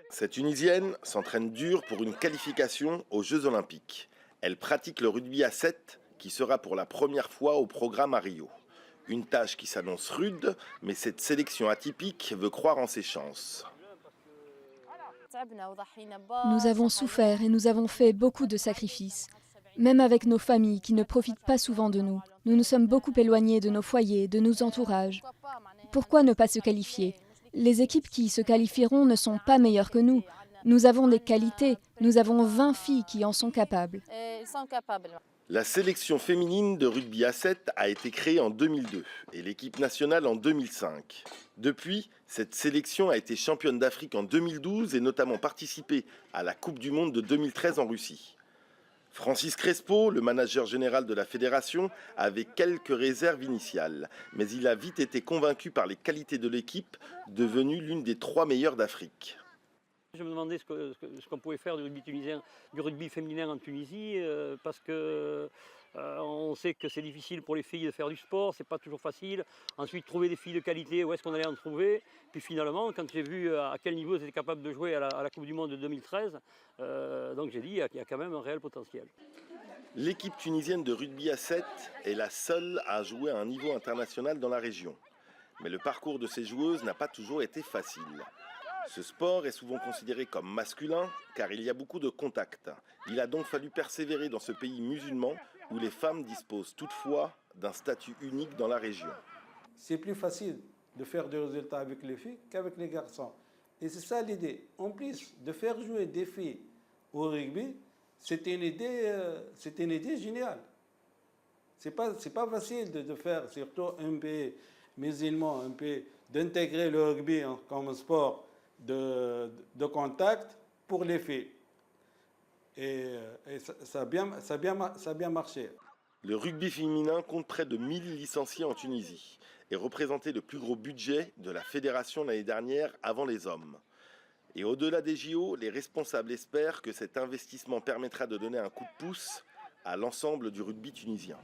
Cette Tunisienne s'entraîne dur pour une qualification aux Jeux Olympiques. Elle pratique le rugby à 7 qui sera pour la première fois au programme à Rio. Une tâche qui s'annonce rude, mais cette sélection atypique veut croire en ses chances. Nous avons souffert et nous avons fait beaucoup de sacrifices. Même avec nos familles qui ne profitent pas souvent de nous. Nous nous sommes beaucoup éloignés de nos foyers, de nos entourages. Pourquoi ne pas se qualifier? Les équipes qui se qualifieront ne sont pas meilleures que nous. Nous avons des qualités. Nous avons 20 filles qui en sont capables. La sélection féminine de rugby à 7 a été créée en 2002 et l'équipe nationale en 2005. Depuis, cette sélection a été championne d'Afrique en 2012 et notamment participé à la Coupe du Monde de 2013 en Russie. Francis Crespo, le manager général de la fédération, avait quelques réserves initiales, mais il a vite été convaincu par les qualités de l'équipe, devenue l'une des 3 meilleures d'Afrique. Je me demandais ce qu'on pouvait faire du rugby tunisien, du rugby féminin en Tunisie, parce que on sait que c'est difficile pour les filles de faire du sport, c'est pas toujours facile. Ensuite, trouver des filles de qualité, où est-ce qu'on allait en trouver? Puis finalement, quand j'ai vu à quel niveau elles étaient capables de jouer à la Coupe du Monde de 2013, donc j'ai dit il y a quand même un réel potentiel. L'équipe tunisienne de rugby à 7 est la seule à jouer à un niveau international dans la région. Mais le parcours de ces joueuses n'a pas toujours été facile. Ce sport est souvent considéré comme masculin car il y a beaucoup de contacts. Il a donc fallu persévérer dans ce pays musulman où les femmes disposent toutefois d'un statut unique dans la région. C'est plus facile de faire des résultats avec les filles qu'avec les garçons. Et c'est ça l'idée. En plus de faire jouer des filles au rugby, c'était une idée géniale. C'est pas facile de faire, surtout un pays musulman, un pays, d'intégrer le rugby comme sport de contact pour les filles. Et ça a bien marché. Le rugby féminin compte près de 1000 licenciés en Tunisie et représentait le plus gros budget de la fédération l'année dernière avant les hommes. Et au-delà des JO, les responsables espèrent que cet investissement permettra de donner un coup de pouce à l'ensemble du rugby tunisien.